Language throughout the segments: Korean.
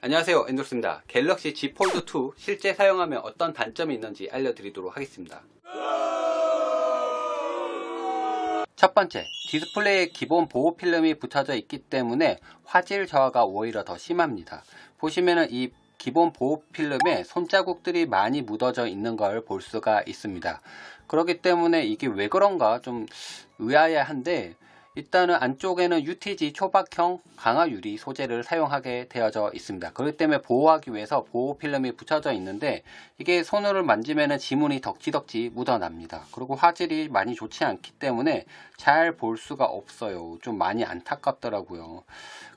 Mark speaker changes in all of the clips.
Speaker 1: 안녕하세요, 엔돌스입니다. 갤럭시 Z 폴드2 실제 사용하면 어떤 단점이 있는지 알려드리도록 하겠습니다. 첫 번째, 디스플레이에 기본 보호 필름이 붙여져 있기 때문에 화질 저하가 오히려 더 심합니다. 보시면은 이 기본 보호 필름에 손자국들이 많이 묻어져 있는 걸 볼 수가 있습니다. 그렇기 때문에 이게 왜 그런가 좀 의아해한데, 일단은 안쪽에는 UTG 초박형 강화 유리 소재를 사용하게 되어져 있습니다. 그렇기 때문에 보호하기 위해서 보호 필름이 붙여져 있는데, 이게 손으로 만지면 지문이 덕지덕지 묻어납니다. 그리고 화질이 많이 좋지 않기 때문에 잘 볼 수가 없어요. 좀 많이 안타깝더라고요.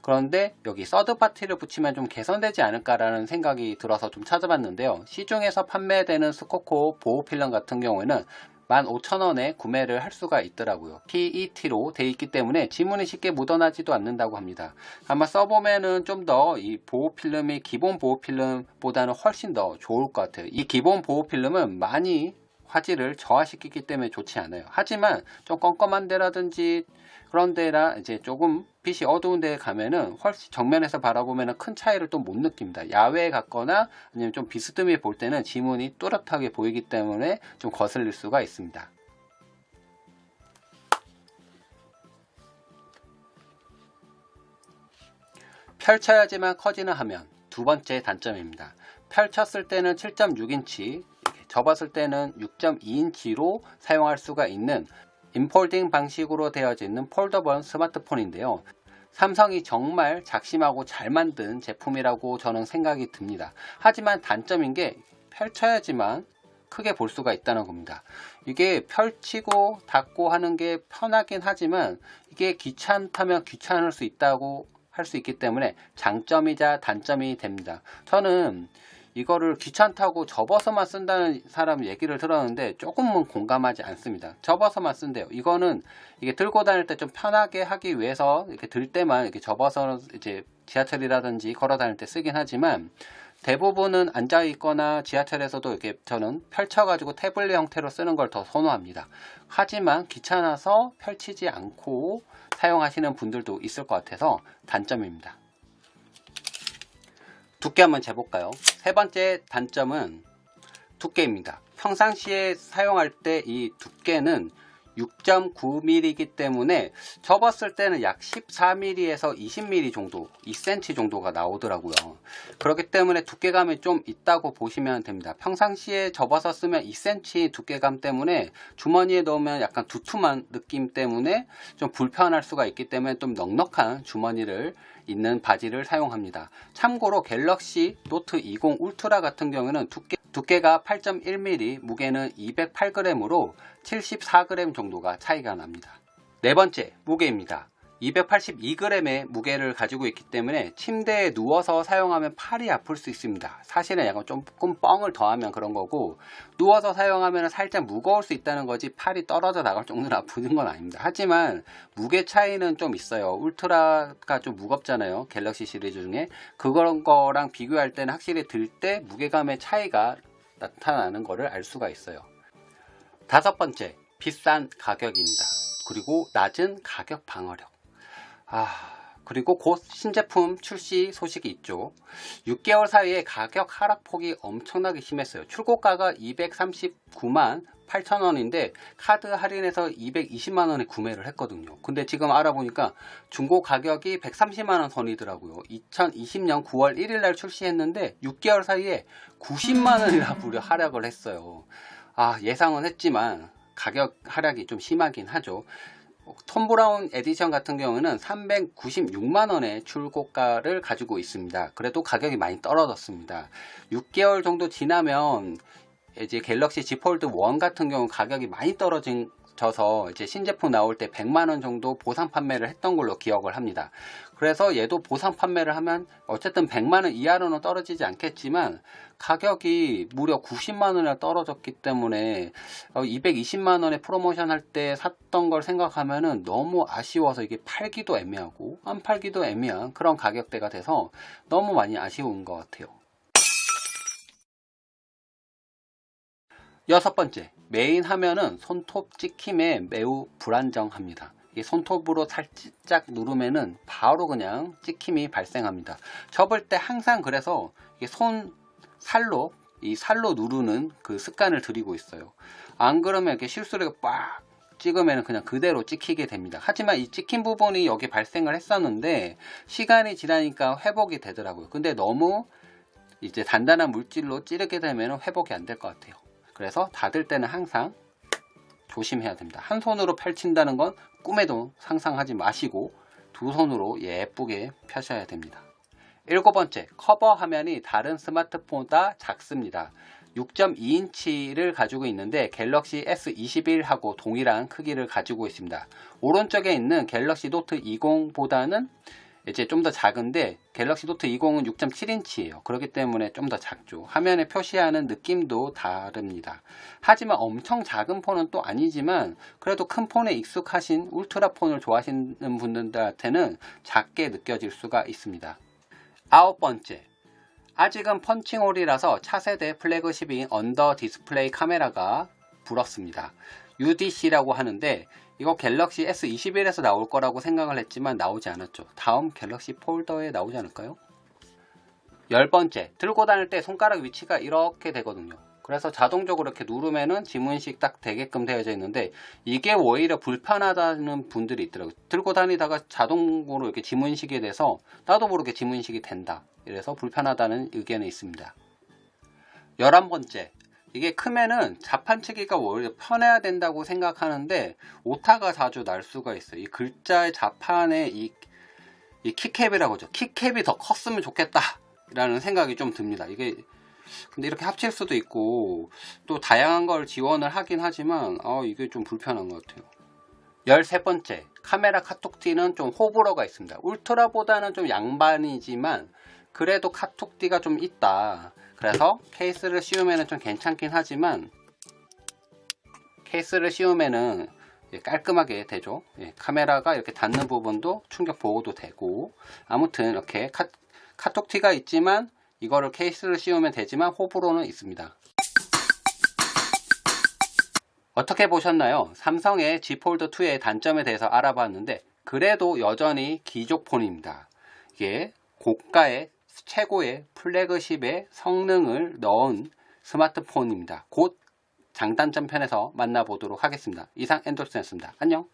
Speaker 1: 그런데 여기 서드파티를 붙이면 좀 개선되지 않을까라는 생각이 들어서 좀 찾아봤는데요. 시중에서 판매되는 스코코 보호 필름 같은 경우에는 15,000원에 구매를 할 수가 있더라고요. PET로 되어 있기 때문에 지문이 쉽게 묻어나지도 않는다고 합니다. 아마 써보면은 좀 더 이 보호 필름이 기본 보호 필름보다는 훨씬 더 좋을 것 같아요. 이 기본 보호 필름은 많이 화질을 저하시키기 때문에 좋지 않아요. 하지만 좀 껌껌한 데라든지 그런 데라 이제 조금 빛이 어두운 데에 가면은 훨씬 정면에서 바라보면은 큰 차이를 또 못 느낍니다. 야외에 갔거나 아니면 좀 비스듬히 볼 때는 지문이 또렷하게 보이기 때문에 좀 거슬릴 수가 있습니다. 펼쳐야지만 커지는 화면, 두 번째 단점입니다. 펼쳤을 때는 7.6인치, 접었을 때는 6.2인치로 사용할 수가 있는 인폴딩 방식으로 되어져 있는 폴더블 스마트폰인데요. 삼성이 정말 작심하고 잘 만든 제품이라고 저는 생각이 듭니다. 하지만 단점인 게 펼쳐야지만 크게 볼 수가 있다는 겁니다. 이게 펼치고 닫고 하는 게 편하긴 하지만 이게 귀찮다면 귀찮을 수 있다고 할 수 있기 때문에 장점이자 단점이 됩니다. 저는 이거를 귀찮다고 접어서만 쓴다는 사람 얘기를 들었는데 조금은 공감하지 않습니다. 접어서만 쓴대요. 이거는 이게 들고 다닐 때 좀 편하게 하기 위해서 이렇게 들 때만 이렇게 접어서 이제 지하철이라든지 걸어 다닐 때 쓰긴 하지만 대부분은 앉아 있거나 지하철에서도 이렇게 저는 펼쳐가지고 태블릿 형태로 쓰는 걸 더 선호합니다. 하지만 귀찮아서 펼치지 않고 사용하시는 분들도 있을 것 같아서 단점입니다. 두께 한번 재볼까요? 세 번째 단점은 두께입니다. 평상시에 사용할 때 이 두께는 6.9mm이기 때문에 접었을 때는 약 14mm에서 20mm 정도, 2cm 정도가 나오더라고요. 그렇기 때문에 두께감이 좀 있다고 보시면 됩니다. 평상시에 접어서 쓰면 2cm 두께감 때문에 주머니에 넣으면 약간 두툼한 느낌 때문에 좀 불편할 수가 있기 때문에 좀 넉넉한 주머니를 있는 바지를 사용합니다. 참고로 갤럭시 노트 20 울트라 같은 경우는 두께가 8.1mm, 무게는 208g으로 74g 정도가 차이가 납니다. 네 번째, 무게입니다. 282g의 무게를 가지고 있기 때문에 침대에 누워서 사용하면 팔이 아플 수 있습니다. 사실은 약간 조금 뻥을 더하면 그런 거고, 누워서 사용하면 살짝 무거울 수 있다는 거지 팔이 떨어져 나갈 정도로 아프는 건 아닙니다. 하지만 무게 차이는 좀 있어요. 울트라가 좀 무겁잖아요. 갤럭시 시리즈 중에. 그런 거랑 비교할 때는 확실히 들 때 무게감의 차이가 나타나는 것을 알 수가 있어요. 다섯 번째, 비싼 가격입니다. 그리고 낮은 가격 방어력. 그리고 곧 신제품 출시 소식이 있죠. 6개월 사이에 가격 하락폭이 엄청나게 심했어요. 출고가가 239만 8천원인데 카드 할인해서 220만원에 구매를 했거든요. 근데 지금 알아보니까 중고 가격이 130만원 선이더라고요. 2020년 9월 1일날 출시했는데 6개월 사이에 90만원이나 무려 하락을 했어요. 예상은 했지만 가격 하락이 좀 심하긴 하죠. 톰 브라운 에디션 같은 경우는 396만원의 출고가를 가지고 있습니다. 그래도 가격이 많이 떨어졌습니다. 6개월 정도 지나면 이제 갤럭시 Z 폴드 1 같은 경우 가격이 많이 떨어져서 이제 신제품 나올 때 100만원 정도 보상 판매를 했던 걸로 기억을 합니다. 그래서 얘도 보상 판매를 하면 어쨌든 100만원 이하로는 떨어지지 않겠지만 가격이 무려 90만원이나 떨어졌기 때문에 220만원에 프로모션 할 때 샀던 걸 생각하면은 너무 아쉬워서 이게 팔기도 애매하고 안 팔기도 애매한 그런 가격대가 돼서 너무 많이 아쉬운 것 같아요. 여섯 번째, 메인 화면은 손톱 찍힘에 매우 불안정합니다. 이 손톱으로 살짝 누르면은 바로 그냥 찍힘이 발생합니다. 접을 때 항상 그래서 이게 살로 누르는 그 습관을 들이고 있어요. 안 그러면 이렇게 실수로 빡 찍으면 그냥 그대로 찍히게 됩니다. 하지만 이 찍힌 부분이 여기 발생을 했었는데 시간이 지나니까 회복이 되더라고요. 근데 너무 이제 단단한 물질로 찌르게 되면 회복이 안 될 것 같아요. 그래서 닫을 때는 항상 조심해야 됩니다. 한 손으로 펼친다는 건 꿈에도 상상하지 마시고 두 손으로 예쁘게 펴셔야 됩니다. 7번째, 커버 화면이 다른 스마트폰보다 작습니다. 6.2인치를 가지고 있는데 갤럭시 S21하고 동일한 크기를 가지고 있습니다. 오른쪽에 있는 갤럭시 노트 20보다는 이제 좀 더 작은데 갤럭시 노트 20은 6.7인치예요. 그렇기 때문에 좀 더 작죠. 화면에 표시하는 느낌도 다릅니다. 하지만 엄청 작은 폰은 또 아니지만 그래도 큰 폰에 익숙하신 울트라 폰을 좋아하시는 분들한테는 작게 느껴질 수가 있습니다. 9번째, 아직은 펀칭홀이라서 차세대 플래그십인 언더 디스플레이 카메라가 부럽습니다. UDC라고 하는데 이거 갤럭시 S21에서 나올 거라고 생각을 했지만 나오지 않았죠. 다음 갤럭시 폴더에 나오지 않을까요? 10번째, 들고 다닐 때 손가락 위치가 이렇게 되거든요. 그래서 자동적으로 이렇게 누르면은 지문식 딱 되게끔 되어져 있는데 이게 오히려 불편하다는 분들이 있더라고요. 들고 다니다가 자동으로 이렇게 지문식이 돼서 나도 모르게 지문식이 된다. 이래서 불편하다는 의견이 있습니다. 11번째, 이게 크면은 자판치기가 오히려 편해야 된다고 생각하는데 오타가 자주 날 수가 있어요. 이 글자의 자판에 이 키캡이라고 하죠. 키캡이 더 컸으면 좋겠다 라는 생각이 좀 듭니다. 이게 근데 이렇게 합칠 수도 있고 또 다양한 걸 지원을 하긴 하지만 이게 좀 불편한 것 같아요. 13번째, 카메라 카톡티는 좀 호불호가 있습니다. 울트라보다는 좀 양반이지만 그래도 카톡티가 좀 있다. 그래서 케이스를 씌우면 좀 괜찮긴 하지만 케이스를 씌우면은 깔끔하게 되죠. 카메라가 이렇게 닿는 부분도 충격 보호도 되고 아무튼 이렇게 카톡티가 있지만 이거를 케이스를 씌우면 되지만 호불호는 있습니다. 어떻게 보셨나요? 삼성의 Z 폴드2의 단점에 대해서 알아봤는데 그래도 여전히 기족폰입니다. 이게 고가의 최고의 플래그십의 성능을 넣은 스마트폰입니다. 곧 장단점 편에서 만나보도록 하겠습니다. 이상 엔돌슨이었습니다. 안녕.